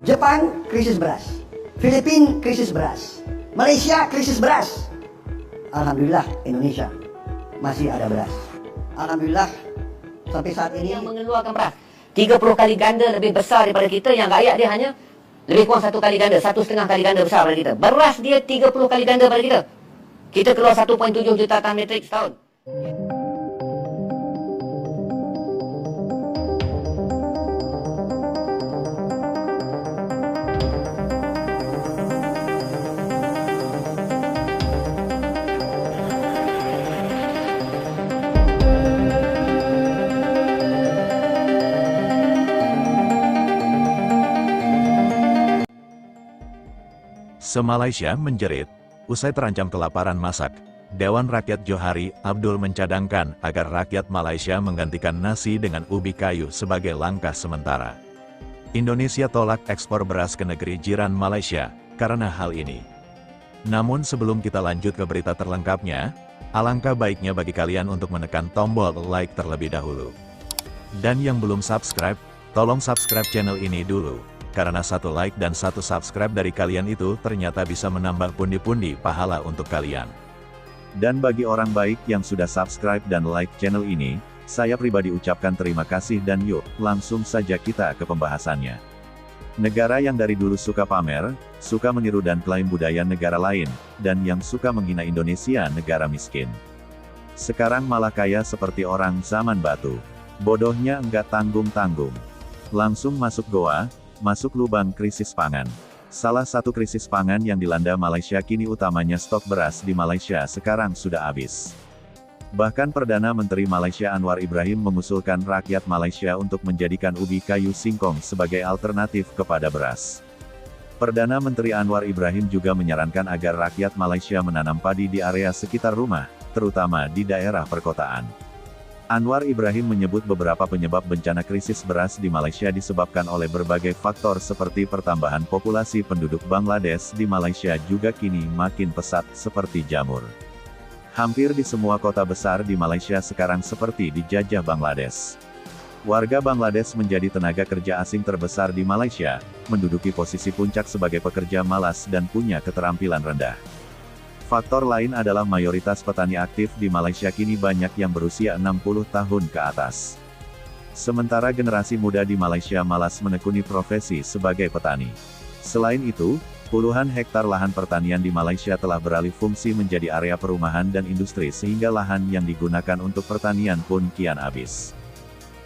Jepang krisis beras, Filipina krisis beras, Malaysia krisis beras. Alhamdulillah Indonesia masih ada beras. Alhamdulillah sampai saat ini yang mengeluarkan beras 30 kali ganda lebih besar daripada kita, yang rakyat dia hanya lebih kurang 1 kali ganda, 1,5 kali ganda besar daripada kita. Beras dia 30 kali ganda daripada kita. Kita keluar 1.7 juta tan metrik setahun. Se-Malaysia menjerit, usai terancam kelaparan masak, Dewan Rakyat Johari Abdul mencadangkan agar rakyat Malaysia menggantikan nasi dengan ubi kayu sebagai langkah sementara. Indonesia tolak ekspor beras ke negeri jiran Malaysia karena hal ini. Namun sebelum kita lanjut ke berita terlengkapnya, alangkah baiknya bagi kalian untuk menekan tombol like terlebih dahulu. Dan yang belum subscribe, tolong subscribe channel ini dulu. Karena 1 like dan 1 subscribe dari kalian itu ternyata bisa menambah pundi-pundi pahala untuk kalian. Dan bagi orang baik yang sudah subscribe dan like channel ini, saya pribadi ucapkan terima kasih dan yuk, langsung saja kita ke pembahasannya. Negara yang dari dulu suka pamer, suka meniru dan klaim budaya negara lain, dan yang suka menghina Indonesia negara miskin. Sekarang malah kaya seperti orang zaman batu. Bodohnya enggak tanggung-tanggung. Langsung masuk goa, masuk lubang krisis pangan. Salah satu krisis pangan yang dilanda Malaysia kini utamanya stok beras di Malaysia sekarang sudah habis. Bahkan Perdana Menteri Malaysia Anwar Ibrahim mengusulkan rakyat Malaysia untuk menjadikan ubi kayu singkong sebagai alternatif kepada beras. Perdana Menteri Anwar Ibrahim juga menyarankan agar rakyat Malaysia menanam padi di area sekitar rumah, terutama di daerah perkotaan. Anwar Ibrahim menyebut beberapa penyebab bencana krisis beras di Malaysia disebabkan oleh berbagai faktor seperti pertambahan populasi penduduk Bangladesh di Malaysia juga kini makin pesat seperti jamur. Hampir di semua kota besar di Malaysia sekarang seperti dijajah Bangladesh. Warga Bangladesh menjadi tenaga kerja asing terbesar di Malaysia, menduduki posisi puncak sebagai pekerja malas dan punya keterampilan rendah. Faktor lain adalah mayoritas petani aktif di Malaysia kini banyak yang berusia 60 tahun ke atas. Sementara generasi muda di Malaysia malas menekuni profesi sebagai petani. Selain itu, puluhan hektar lahan pertanian di Malaysia telah beralih fungsi menjadi area perumahan dan industri sehingga lahan yang digunakan untuk pertanian pun kian habis.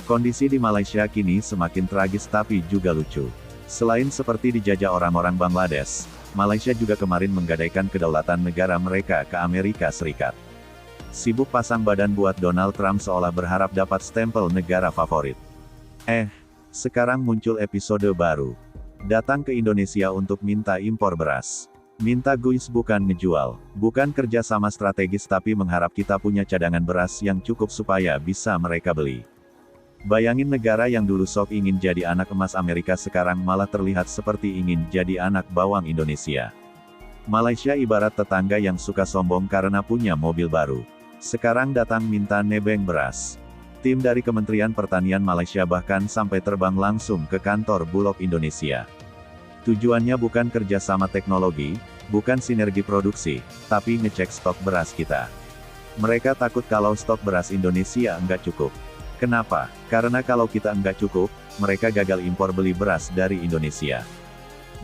Kondisi di Malaysia kini semakin tragis tapi juga lucu. Selain seperti dijajah orang-orang Bangladesh, Malaysia juga kemarin menggadaikan kedaulatan negara mereka ke Amerika Serikat. Sibuk pasang badan buat Donald Trump seolah berharap dapat stempel negara favorit. Sekarang muncul episode baru. Datang ke Indonesia untuk minta impor beras. Minta guys bukan ngejual, bukan kerja sama strategis tapi mengharap kita punya cadangan beras yang cukup supaya bisa mereka beli. Bayangin negara yang dulu sok ingin jadi anak emas Amerika sekarang malah terlihat seperti ingin jadi anak bawang Indonesia. Malaysia ibarat tetangga yang suka sombong karena punya mobil baru. Sekarang datang minta nebeng beras. Tim dari Kementerian Pertanian Malaysia bahkan sampai terbang langsung ke kantor Bulog Indonesia. Tujuannya bukan kerjasama teknologi, bukan sinergi produksi, tapi ngecek stok beras kita. Mereka takut kalau stok beras Indonesia enggak cukup. Kenapa? Karena kalau kita enggak cukup, mereka gagal impor beli beras dari Indonesia.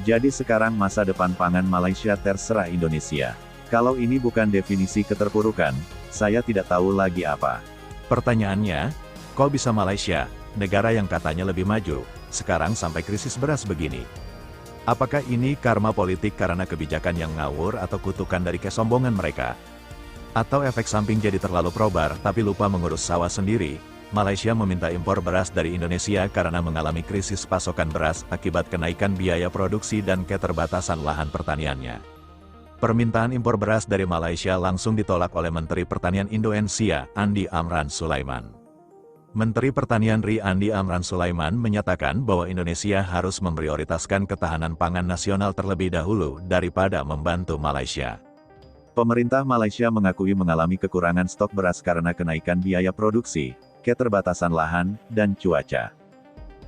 Jadi sekarang masa depan pangan Malaysia terserah Indonesia. Kalau ini bukan definisi keterpurukan, saya tidak tahu lagi apa. Pertanyaannya, kok bisa Malaysia, negara yang katanya lebih maju, sekarang sampai krisis beras begini? Apakah ini karma politik karena kebijakan yang ngawur atau kutukan dari kesombongan mereka? Atau efek samping jadi terlalu probar tapi lupa mengurus sawah sendiri? Malaysia meminta impor beras dari Indonesia karena mengalami krisis pasokan beras akibat kenaikan biaya produksi dan keterbatasan lahan pertaniannya. Permintaan impor beras dari Malaysia langsung ditolak oleh Menteri Pertanian Indonesia, Andi Amran Sulaiman. Menteri Pertanian Andi Amran Sulaiman menyatakan bahwa Indonesia harus memprioritaskan ketahanan pangan nasional terlebih dahulu daripada membantu Malaysia. Pemerintah Malaysia mengakui mengalami kekurangan stok beras karena kenaikan biaya produksi, keterbatasan lahan, dan cuaca.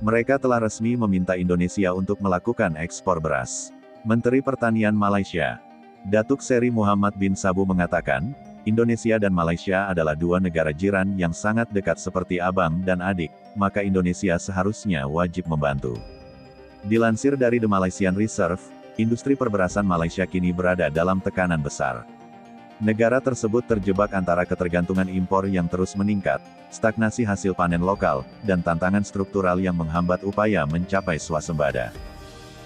Mereka telah resmi meminta Indonesia untuk melakukan ekspor beras. Menteri Pertanian Malaysia, Datuk Seri Muhammad bin Sabu mengatakan, Indonesia dan Malaysia adalah dua negara jiran yang sangat dekat seperti abang dan adik, maka Indonesia seharusnya wajib membantu. Dilansir dari The Malaysian Reserve, industri perberasan Malaysia kini berada dalam tekanan besar. Negara tersebut terjebak antara ketergantungan impor yang terus meningkat, stagnasi hasil panen lokal, dan tantangan struktural yang menghambat upaya mencapai swasembada.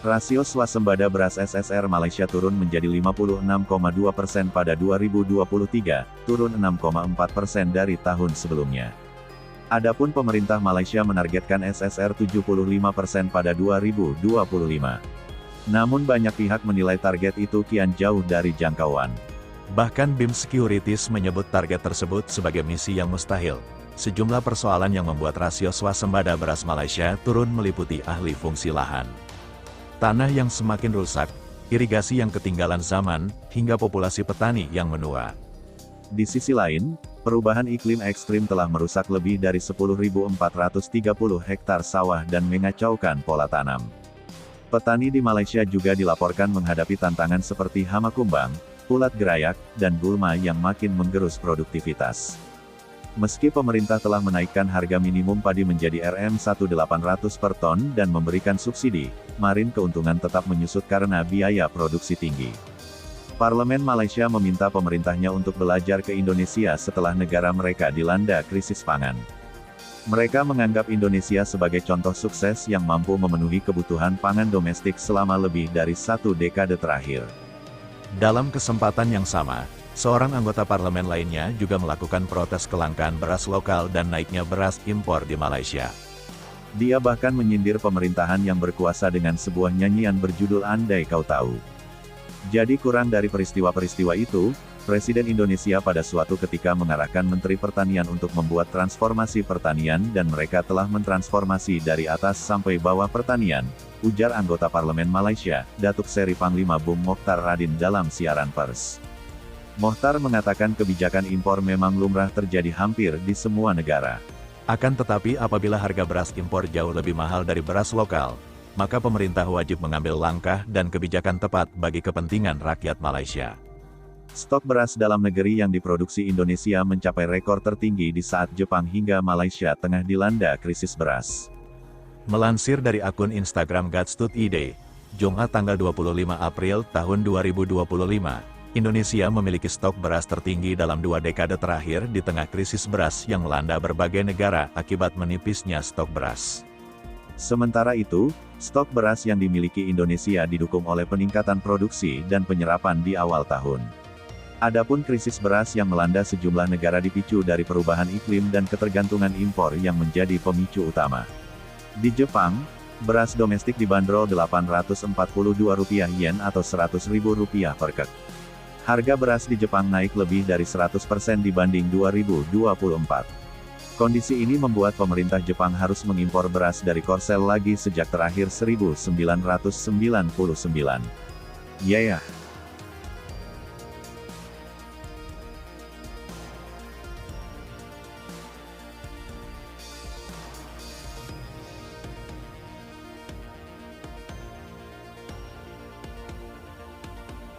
Rasio swasembada beras SSR Malaysia turun menjadi 56,2% pada 2023, turun 6,4% dari tahun sebelumnya. Adapun pemerintah Malaysia menargetkan SSR 75% pada 2025. Namun banyak pihak menilai target itu kian jauh dari jangkauan. Bahkan BIM Securities menyebut target tersebut sebagai misi yang mustahil. Sejumlah persoalan yang membuat rasio swasembada beras Malaysia turun meliputi ahli fungsi lahan, tanah yang semakin rusak, irigasi yang ketinggalan zaman, hingga populasi petani yang menua. Di sisi lain, perubahan iklim ekstrim telah merusak lebih dari 10.430 hektar sawah dan mengacaukan pola tanam. Petani di Malaysia juga dilaporkan menghadapi tantangan seperti hama kumbang, ulat gerayak, dan gulma yang makin menggerus produktivitas. Meski pemerintah telah menaikkan harga minimum padi menjadi Rm1.800 per ton dan memberikan subsidi, marin keuntungan tetap menyusut karena biaya produksi tinggi. Parlemen Malaysia meminta pemerintahnya untuk belajar ke Indonesia setelah negara mereka dilanda krisis pangan. Mereka menganggap Indonesia sebagai contoh sukses yang mampu memenuhi kebutuhan pangan domestik selama lebih dari 1 dekade terakhir. Dalam kesempatan yang sama, seorang anggota parlemen lainnya juga melakukan protes kelangkaan beras lokal dan naiknya beras impor di Malaysia. Dia bahkan menyindir pemerintahan yang berkuasa dengan sebuah nyanyian berjudul Andai Kau Tahu. Jadi kurang dari peristiwa-peristiwa itu, Presiden Indonesia pada suatu ketika mengarahkan Menteri Pertanian untuk membuat transformasi pertanian dan mereka telah mentransformasi dari atas sampai bawah pertanian, ujar anggota Parlemen Malaysia, Datuk Seri Panglima Bung Mokhtar Radin dalam siaran pers. Mokhtar mengatakan kebijakan impor memang lumrah terjadi hampir di semua negara. Akan tetapi apabila harga beras impor jauh lebih mahal dari beras lokal, maka pemerintah wajib mengambil langkah dan kebijakan tepat bagi kepentingan rakyat Malaysia. Stok beras dalam negeri yang diproduksi Indonesia mencapai rekor tertinggi di saat Jepang hingga Malaysia tengah dilanda krisis beras. Melansir dari akun Instagram Gatstud.id, Jumat tanggal 25 April tahun 2025, Indonesia memiliki stok beras tertinggi dalam 2 dekade terakhir di tengah krisis beras yang melanda berbagai negara akibat menipisnya stok beras. Sementara itu, stok beras yang dimiliki Indonesia didukung oleh peningkatan produksi dan penyerapan di awal tahun. Adapun krisis beras yang melanda sejumlah negara dipicu dari perubahan iklim dan ketergantungan impor yang menjadi pemicu utama. Di Jepang, beras domestik dibanderol Rp842 yen atau Rp100.000 per kek. Harga beras di Jepang naik lebih dari 100% dibanding 2024. Kondisi ini membuat pemerintah Jepang harus mengimpor beras dari Korsel lagi sejak terakhir 1999. Yeah.